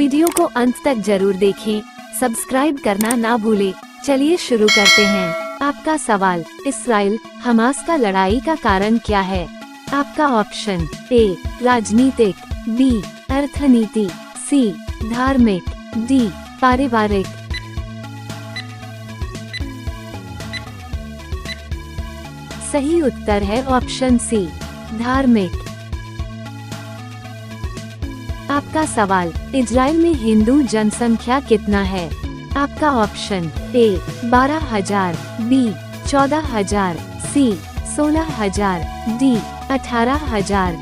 Video को अंत तक जरूर देखें, सब्सक्राइब करना ना भूलें। चलिए शुरू करते हैं। आपका सवाल, इसराइल हमास का लड़ाई का कारण क्या है? आपका ऑप्शन ए राजनीतिक, बी अर्थनीति, सी धार्मिक, डी पारिवारिक। सही उत्तर है ऑप्शन सी धार्मिक। आपका सवाल, इजराइल में हिंदू जनसंख्या कितना है? आपका option A 12,000, B 14,000, C 16,000, D 18,000।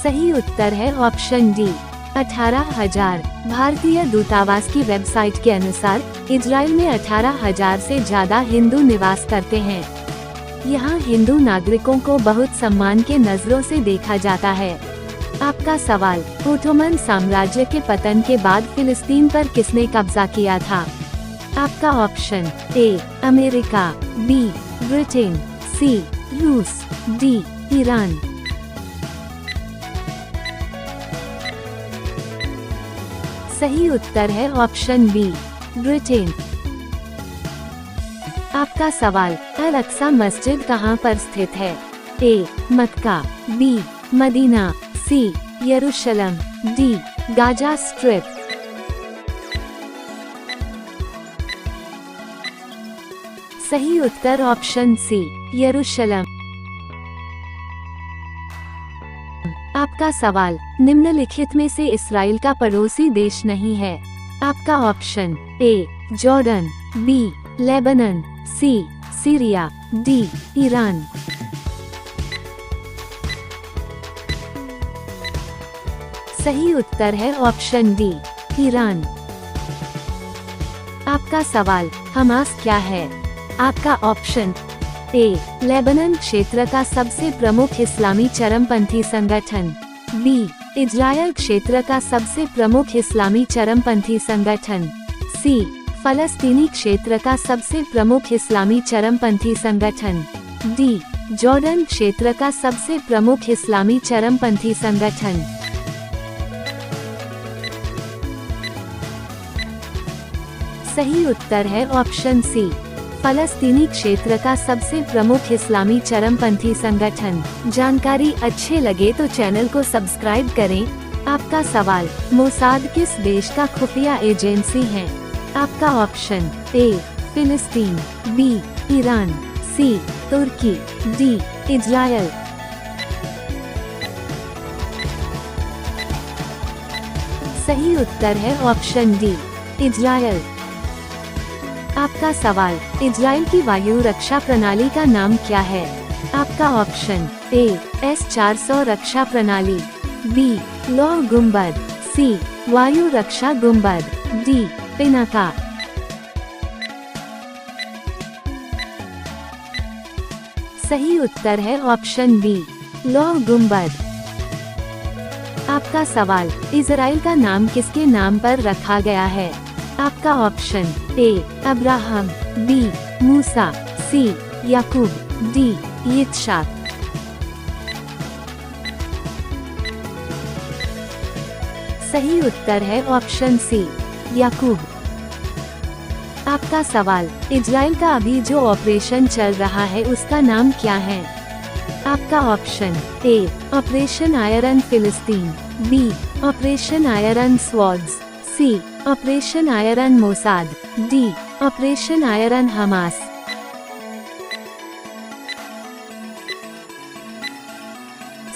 सही उत्तर है ऑप्शन डी 18,000। भारतीय दूतावास की वेबसाइट के अनुसार इजराइल में 18,000 से ज्यादा हिंदू निवास करते हैं। यहाँ हिंदू नागरिकों को बहुत सम्मान के नजरों से देखा जाता है। आपका सवाल, ओटोमन साम्राज्य के पतन के बाद फिलिस्तीन पर किसने कब्जा किया था? आपका option A America, B Britain, C रूस, डी ईरान। सही उत्तर है ऑप्शन बी ब्रिटेन। आपका सवाल, अल अक्सा मस्जिद कहाँ पर स्थित है? ए मक्का, बी मदीना, सी यरूशलेम, डी गाजा स्ट्रिप। सही उत्तर ऑप्शन सी यरूशलेम। आपका सवाल, निम्नलिखित में से इसराइल का पड़ोसी देश नहीं है? आपका option A Jordan, B Lebanon, C Syria, D Iran. सही उत्तर है ऑप्शन डी ईरान। आपका सवाल, हमास क्या है? आपका ऑप्शन ए लेबनान क्षेत्र का सबसे प्रमुख इस्लामी चरमपंथी संगठन, बी इजरायल क्षेत्र का सबसे प्रमुख इस्लामी चरमपंथी संगठन, सी फलस्तीनी क्षेत्र का सबसे प्रमुख इस्लामी चरमपंथी संगठन, डी जॉर्डन क्षेत्र का सबसे प्रमुख इस्लामी चरमपंथी संगठन। सही उत्तर है ऑप्शन सी फलस्तीनी क्षेत्र का सबसे प्रमुख इस्लामी चरमपंथी संगठन। जानकारी अच्छे लगे तो चैनल को सब्सक्राइब करें। आपका सवाल, मोसाद किस देश का खुफिया एजेंसी है? आपका ऑप्शन ए फिलिस्तीन, बी ईरान, सी तुर्की, डी इजरायल। सही उत्तर है ऑप्शन डी इजरायल। आपका सवाल, इजराइल की वायु रक्षा प्रणाली का नाम क्या है? आपका ऑप्शन ए S-400 रक्षा प्रणाली, बी लौह गुंबद, सी वायु रक्षा गुंबद, डी पिनाका। सही उत्तर है ऑप्शन बी लौह गुंबद। आपका सवाल, इजराइल का नाम किसके नाम पर रखा गया है? आपका ऑप्शन ए अब्राहम, बी मूसा, सी याकूब, डी यित्शक। सही उत्तर है ऑप्शन सी याकूब। आपका सवाल, इजराइल का अभी जो ऑपरेशन चल रहा है उसका नाम क्या है? आपका ऑप्शन ए ऑपरेशन आयरन फिलिस्तीन, B operation iron swords, C operation iron Mossad, D operation iron Hamas.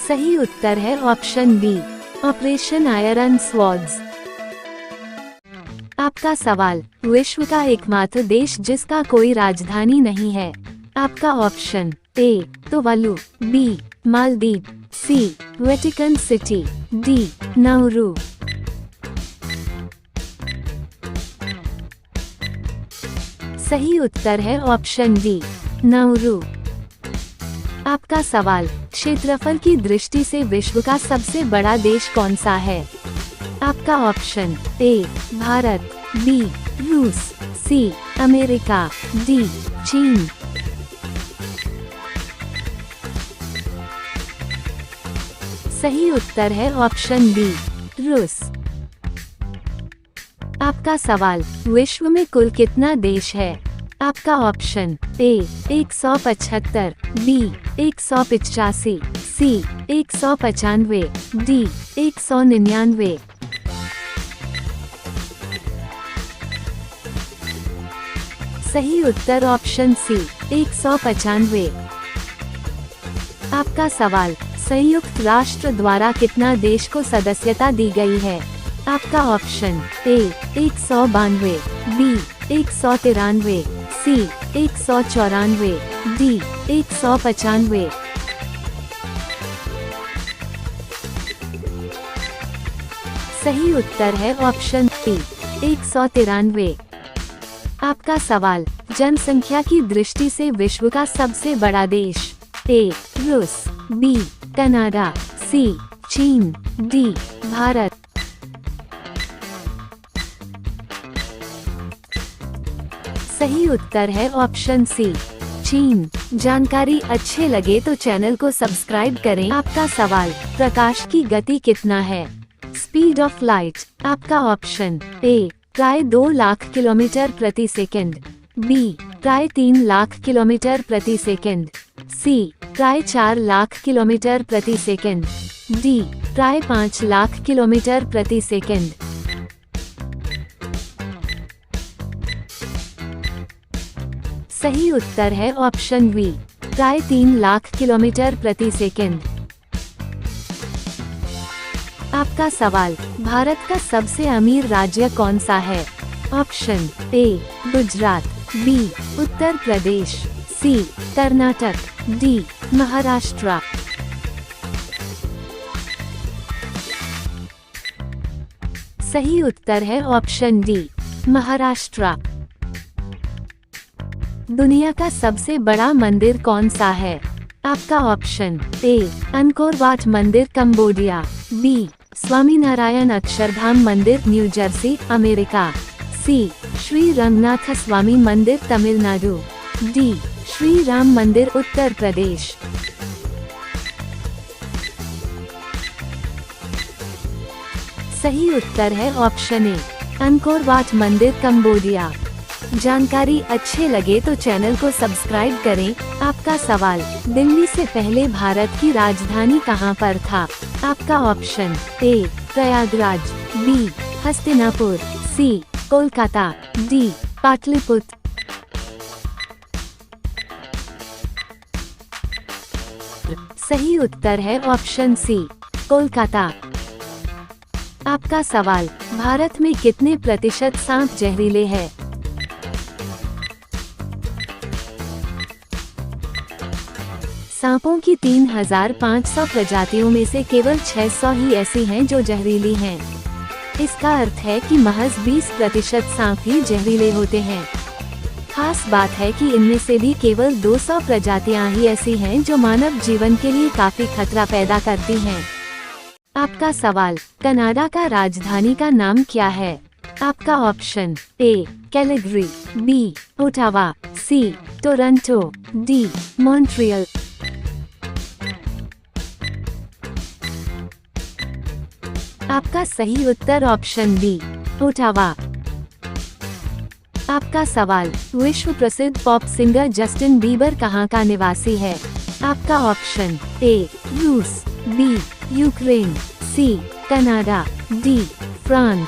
सही उत्तर है option B operation iron swords. आपका सवाल, विश्व का एकमात्र देश जिसका कोई राजधानी नहीं है? आपका option A Tuvalu, B Maldives, C Vatican City, D Nauru. सही उत्तर है ऑप्शन डी नाउरू। आपका सवाल, क्षेत्रफल की दृष्टि से विश्व का सबसे बड़ा देश कौन सा है? आपका ऑप्शन ए भारत, बी रूस, सी अमेरिका, डी चीन। सही उत्तर है ऑप्शन बी, रूस। आपका सवाल, विश्व में कुल कितना देश है? आपका option A 175, B 185, C 195, D 199। सही उत्तर ऑप्शन सी 195। आपका सवाल, संयुक्त राष्ट्र द्वारा कितना देश को सदस्यता दी गई है? आपका option A 192, B 193, C 194, D 195। सही उत्तर है ऑप्शन सी 193। आपका सवाल, जनसंख्या की दृष्टि से विश्व का सबसे बड़ा देश? ए रूस, बी कनाडा, सी चीन, डी भारत। सही उत्तर है ऑप्शन सी, चीन। जानकारी अच्छे लगे तो चैनल को सब्सक्राइब करें। आपका सवाल, प्रकाश की गति कितना है? Speed of light. आपका ऑप्शन ए प्राय 2 लाख किलोमीटर प्रति सेकंड, बी प्राय 3 लाख किलोमीटर प्रति सेकंड, सी प्राय 4 लाख किलोमीटर प्रति सेकंड, डी प्राय 5 लाख किलोमीटर प्रति सेकंड। सही उत्तर है ऑप्शन बी, प्राय 3 लाख किलोमीटर प्रति सेकंड। आपका सवाल, भारत का सबसे अमीर राज्य कौन सा है? Option A Gujarat, B Uttar Pradesh, C Karnataka, D Maharashtra. सही उत्तर है ऑप्शन डी, महाराष्ट्र। दुनिया का सबसे बड़ा मंदिर कौन सा है? आपका ऑप्शन ए अंकोर वाट मंदिर कंबोडिया, बी स्वामीनारायण अक्षरधाम मंदिर न्यू जर्सी अमेरिका, सी श्री रंगनाथ स्वामी मंदिर तमिलनाडु, डी श्री राम मंदिर उत्तर प्रदेश। सही उत्तर है ऑप्शन ए अंकोर वाट मंदिर कंबोडिया। जानकारी अच्छे लगे तो चैनल को सब्सक्राइब करें। आपका सवाल, दिल्ली से पहले भारत की राजधानी कहां पर था? आपका option A Prayagraj, B Hastinapur, C Kolkata, D Pataliputra. सही उत्तर है ऑप्शन सी कोलकाता। आपका सवाल, भारत में कितने प्रतिशत सांप जहरीले हैं? सांपों की 3500 प्रजातियों में से केवल 600 ही ऐसी हैं जो जहरीली हैं। इसका अर्थ है कि महज 20% सांप ही जहरीले होते हैं। खास बात है कि इनमें से भी केवल 200 प्रजातियां ही ऐसी हैं जो मानव जीवन के लिए काफी खतरा पैदा करती हैं। आपका सवाल, कनाडा का राजधानी का नाम क्या है? आपका option A Calgary, B Ottawa, C Toronto, D Montreal. आपका सही उत्तर ऑप्शन बी ओटावा। आपका सवाल, विश्व प्रसिद्ध पॉप सिंगर जस्टिन बीबर कहाँ का निवासी है? आपका ऑप्शन ए रूस, B Ukraine, C Canada, D France.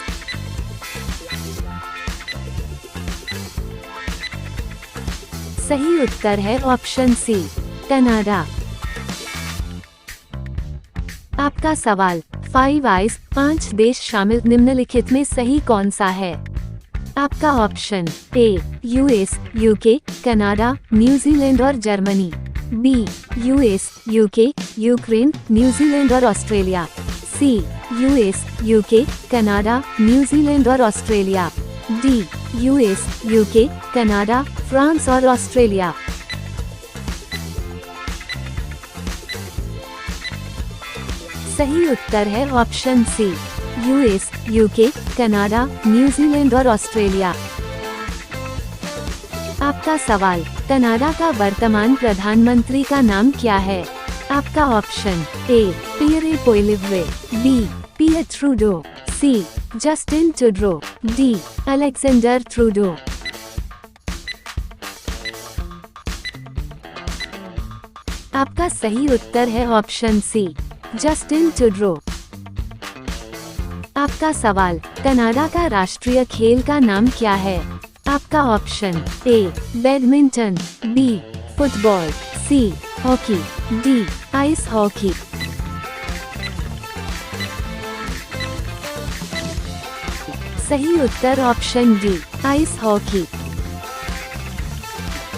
सही उत्तर है ऑप्शन सी कनाडा। आपका सवाल, 5 आइज 5 देश शामिल निम्नलिखित में सही कौन सा है? आपका ऑप्शन ए यूएस, यूके, कनाडा, न्यूजीलैंड और Germany, B US, UK, Ukraine, New Zealand और ऑस्ट्रेलिया, सी यूएस, यूके, कनाडा, न्यूजीलैंड और Australia, D US, UK, Canada, France और ऑस्ट्रेलिया। सही उत्तर है option C US, UK, Canada, New Zealand और ऑस्ट्रेलिया। आपका सवाल, कनाडा का वर्तमान प्रधानमंत्री का नाम क्या है? आपका option A Pierre Poilievre, B Pierre Trudeau, C Justin Trudeau, D Alexander Trudeau. आपका सही उत्तर है ऑप्शन सी जस्टिन ट्रूडो। आपका सवाल, कनाडा का राष्ट्रीय खेल का नाम क्या है? आपका option A badminton, B football, C hockey, D ice hockey. सही उत्तर ऑप्शन डी आइस हॉकी।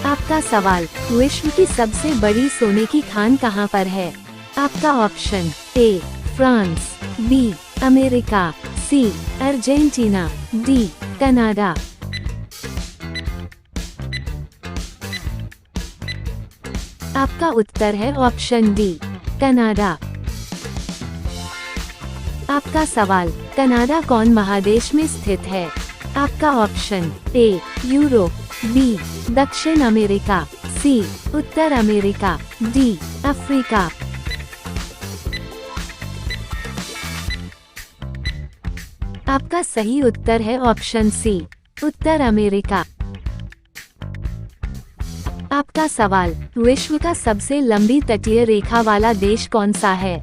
आपका सवाल, विश्व की सबसे बड़ी सोने की खान कहां पर है? आपका option A France, B America, C Argentina, D Canada. आपका उत्तर है ऑप्शन डी कनाडा। आपका सवाल, कनाडा कौन महादेश में स्थित है? आपका ऑप्शन ए यूरोप, बी दक्षिण अमेरिका, सी उत्तर अमेरिका, डी अफ्रीका। आपका सही उत्तर है ऑप्शन सी उत्तर अमेरिका। आपका सवाल, विश्व का सबसे लंबी तटीय रेखा वाला देश कौन सा है?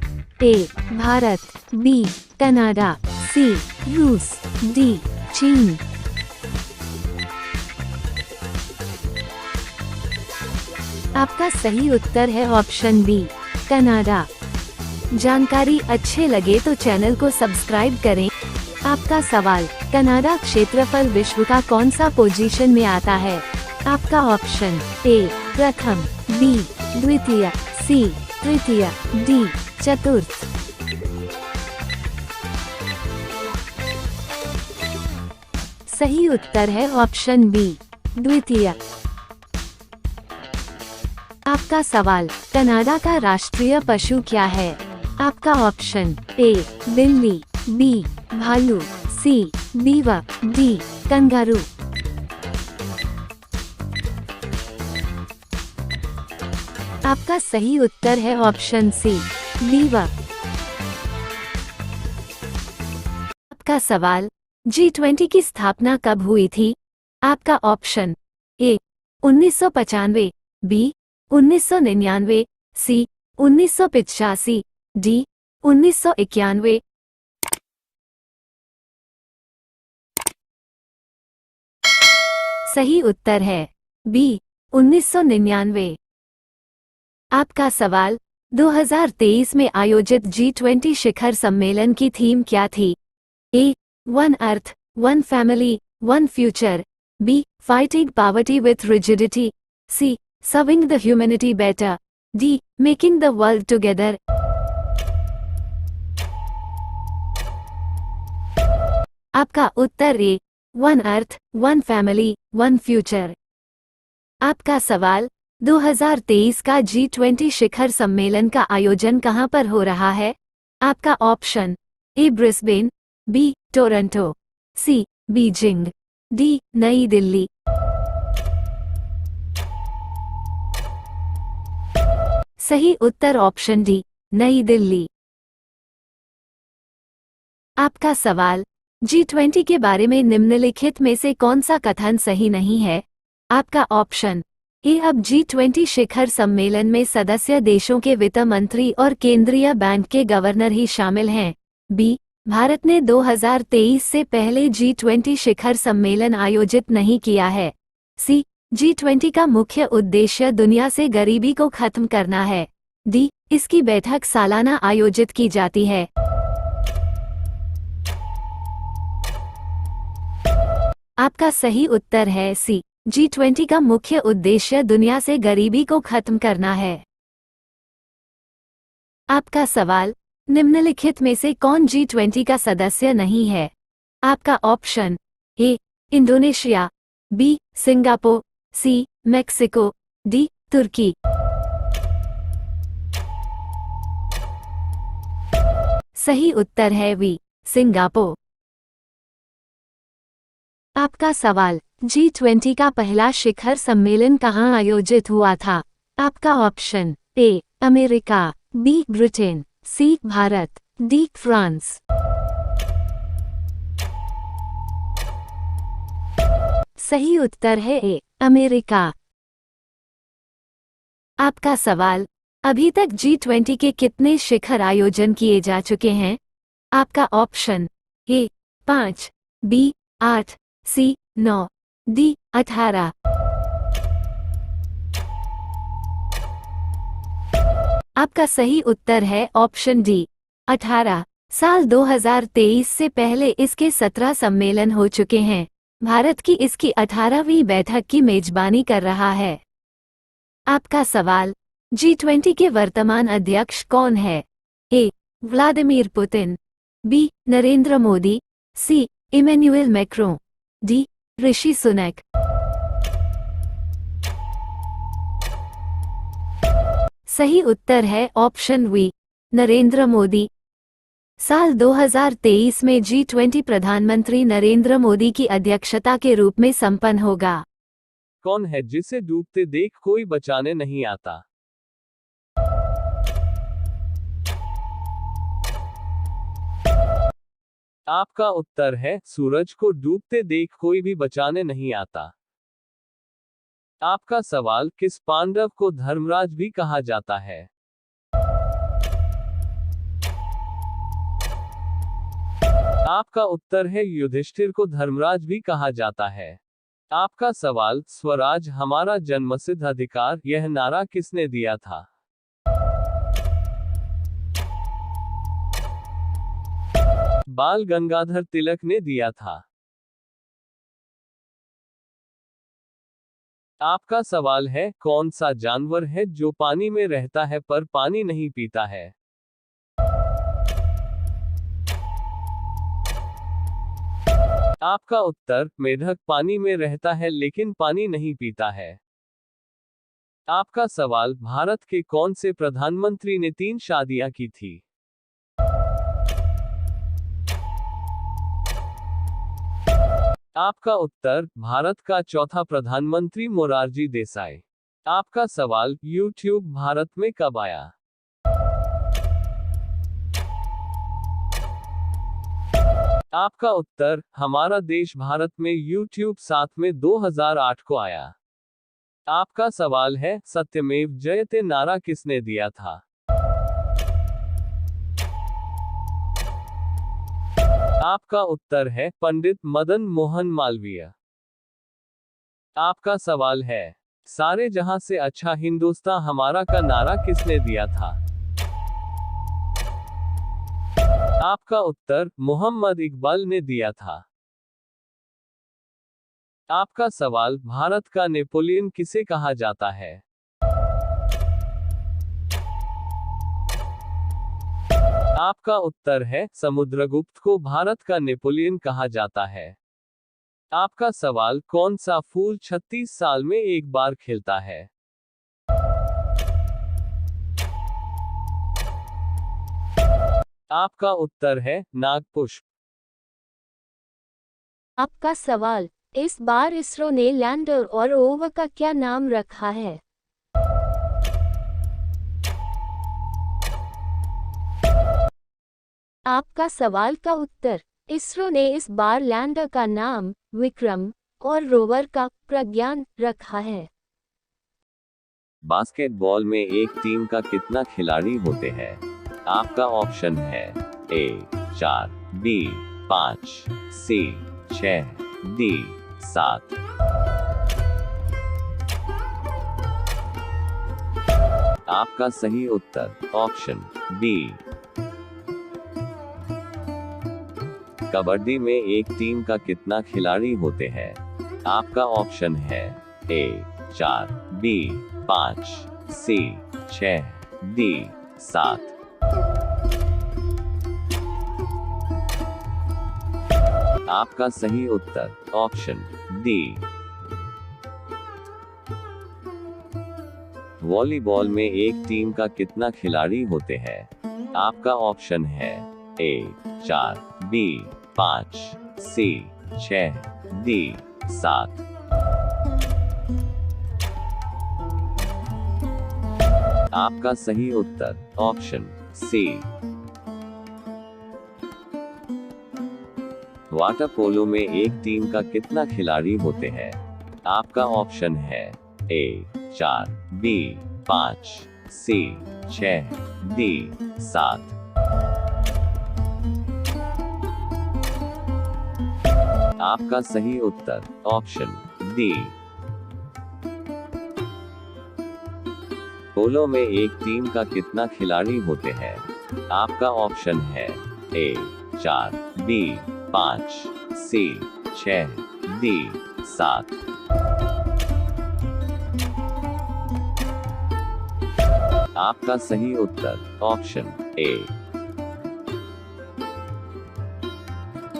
ए भारत, बी कनाडा, सी रूस, डी चीन। आपका सही उत्तर है ऑप्शन बी कनाडा। जानकारी अच्छे लगे तो चैनल को सब्सक्राइब करें। आपका सवाल, कनाडा क्षेत्रफल विश्व का कौन सा पोजीशन में आता है? आपका ऑप्शन ए प्रथम, बी द्वितीय, सी तृतीय, डी चतुर्थ। सही उत्तर है ऑप्शन बी द्वितीय। आपका सवाल, कनाडा का राष्ट्रीय पशु क्या है? आपका ऑप्शन ए बिल्ली, बी भालू, सी बीवा, डी कंगारू। आपका सही उत्तर है ऑप्शन सी बीवा। आपका सवाल, G20 की स्थापना कब हुई थी? आपका option A 1995, B 1999, C 1985, D 1991। सही उत्तर है बी 1999। आपका सवाल, 2023 में आयोजित G20 शिखर सम्मेलन की थीम क्या थी? A one earth, one family, one future, B fighting poverty with rigidity, C serving the humanity better, D making the world together. आपका उत्तर A one earth, one family, one future. आपका सवाल, 2023 का G20 शिखर सम्मेलन का आयोजन कहां पर हो रहा है? आपका option A Brisbane, B Toronto, C Beijing, D New Delhi. सही उत्तर ऑप्शन डी नई दिल्ली। आपका सवाल, G20 के बारे में निम्नलिखित में से कौन सा कथन सही नहीं है? आपका ऑप्शन ए अब G20 शिखर सम्मेलन में सदस्य देशों के वित्त मंत्री और केंद्रीय बैंक के गवर्नर ही शामिल हैं, बी भारत ने 2023 से पहले G20 शिखर सम्मेलन आयोजित नहीं किया है, सी G20 का मुख्य उद्देश्य दुनिया से गरीबी को खत्म करना है, डी इसकी बैठक सालाना आयोजित की जाती है। आपका सही उत्तर है सी G20 का मुख्य उद्देश्य दुनिया से गरीबी को खत्म करना है। आपका सवाल, निम्नलिखित में से कौन G20 का सदस्य नहीं है? आपका option A Indonesia, B Singapore, C Mexico, D तुर्की। सही उत्तर है वी सिंगापुर। आपका सवाल, G20 का पहला शिखर सम्मेलन कहां आयोजित हुआ था? आपका option A America, B Britain, C Bharat, D France. सही उत्तर है ए अमेरिका। आपका सवाल, अभी तक G20 के कितने शिखर आयोजन किए जा चुके हैं? आपका option A 5, B 8, C 9, D 18। आपका सही उत्तर है ऑप्शन डी 18। साल 2023 से पहले इसके 17 सम्मेलन हो चुके हैं। भारत की इसकी 18वीं बैठक की मेजबानी कर रहा है। आपका सवाल, G20 के वर्तमान अध्यक्ष कौन है? A Vladimir Putin, B Narendra Modi, C Emmanuel Macron, D Rishi Sunak. सही उत्तर है ऑप्शन वी नरेंद्र मोदी। साल 2023 में G20 प्रधानमंत्री नरेंद्र मोदी की अध्यक्षता के रूप में संपन्न होगा। कौन है जिसे डूबते देख कोई बचाने नहीं आता? आपका उत्तर है सूरज को डूबते देख कोई भी बचाने नहीं आता। आपका सवाल, किस पांडव को धर्मराज भी कहा जाता है? आपका उत्तर है युधिष्ठिर को धर्मराज भी कहा जाता है। आपका सवाल, स्वराज हमारा जन्मसिद्ध अधिकार, यह नारा किसने दिया था? बाल गंगाधर तिलक ने दिया था। आपका सवाल है, कौन सा जानवर है जो पानी में रहता है पर पानी नहीं पीता है? आपका उत्तर, मेढक पानी में रहता है लेकिन पानी नहीं पीता है। आपका सवाल, भारत के कौन से प्रधानमंत्री ने 3 शादियां की थी? आपका उत्तर, भारत का चौथा प्रधानमंत्री मोरारजी देसाई। आपका सवाल, YouTube भारत में कब आया? आपका उत्तर, हमारा देश भारत में YouTube 7 में 2008 को आया। आपका सवाल है, सत्यमेव जयते नारा किसने दिया था? आपका उत्तर है पंडित मदन मोहन मालवीय। आपका सवाल है, सारे जहां से अच्छा हिंदुस्तान हमारा का नारा किसने दिया था? आपका उत्तर, मोहम्मद इकबाल ने दिया था। आपका सवाल, भारत का नेपोलियन किसे कहा जाता है? आपका उत्तर है, समुद्रगुप्त को भारत का नेपोलियन कहा जाता है। आपका सवाल, कौन सा फूल 36 साल में एक बार खिलता है? आपका उत्तर है, नागपुष्प। आपका सवाल, इस बार इसरो ने लैंडर और रोवर का क्या नाम रखा है? आपका सवाल का उत्तर, इसरो ने इस बार लैंडर का नाम विक्रम और रोवर का प्रज्ञान रखा है। बास्केटबॉल में एक टीम का कितना खिलाड़ी होते हैं? आपका ऑप्शन है ए 4, बी 5, सी 6, डी 7। आपका सही उत्तर ऑप्शन बी। कबड्डी में एक टीम का कितना खिलाड़ी होते हैं? आपका ऑप्शन है ए 4, बी 5, सी 6, डी 7। आपका सही उत्तर ऑप्शन डी। वॉलीबॉल में एक टीम का कितना खिलाड़ी होते हैं? आपका ऑप्शन है ए 4, बी 5, सी 6, डी 7। आपका सही उत्तर ऑप्शन सी। वाटर पोलो में एक टीम का कितना खिलाड़ी होते हैं? आपका ऑप्शन है ए 4, बी 5, सी 6, डी 7। आपका सही उत्तर ऑप्शन डी। पोलो में एक टीम का कितना खिलाड़ी होते हैं? आपका ऑप्शन है ए 4, बी 5, सी 6, डी 7। आपका सही उत्तर ऑप्शन ए।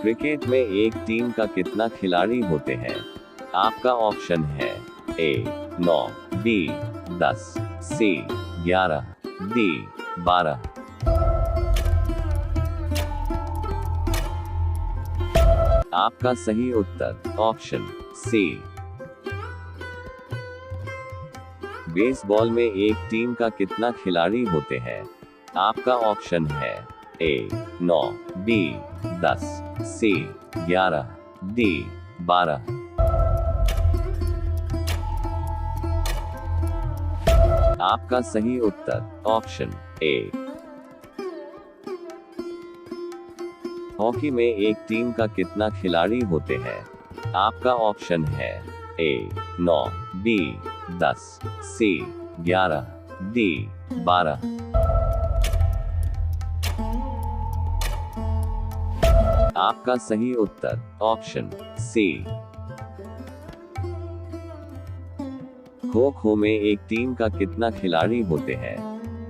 क्रिकेट में एक टीम का कितना खिलाड़ी होते हैं? आपका ऑप्शन है ए 9, बी 10, सी 11, डी 12। आपका सही उत्तर ऑप्शन सी। बेसबॉल में एक टीम का कितना खिलाड़ी होते हैं? आपका ऑप्शन है ए 9, बी 10, सी 11, डी 12। आपका सही उत्तर ऑप्शन ए। हॉकी में एक टीम का कितना खिलाड़ी होते हैं? आपका ऑप्शन है ए 9, बी 10, सी 11, डी 12। आपका सही उत्तर ऑप्शन सी। खो खो में एक टीम का कितना खिलाड़ी होते हैं?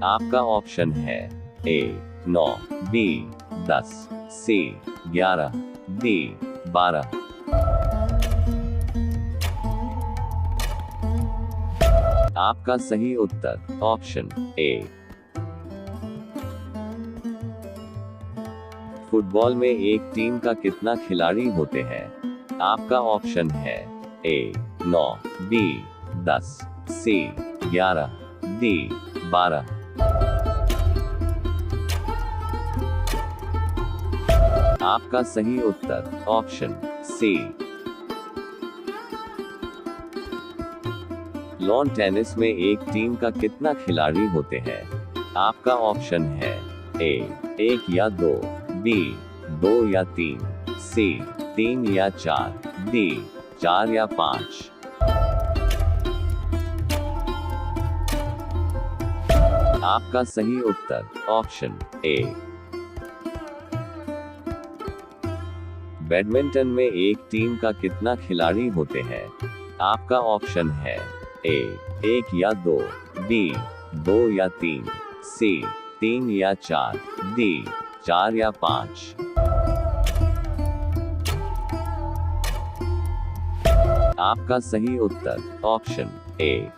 आपका ऑप्शन है ए 9, बी 10, सी 11, डी 12। आपका सही उत्तर ऑप्शन ए। फुटबॉल में एक टीम का कितना खिलाड़ी होते हैं? आपका ऑप्शन है ए 9, बी 10, सी 11, डी 12। आपका सही उत्तर ऑप्शन सी। लॉन टेनिस में एक टीम का कितना खिलाड़ी होते हैं? आपका ऑप्शन है ए 1 या 2, बी 2 या 3, सी 3 या 4, डी 4 या 5। आपका सही उत्तर ऑप्शन ए। बैडमिंटन में एक टीम का कितना खिलाड़ी होते हैं? आपका ऑप्शन है ए 1 या 2, बी 2 या 3, सी 3 या 4, डी 4 या 5। आपका सही उत्तर ऑप्शन ए।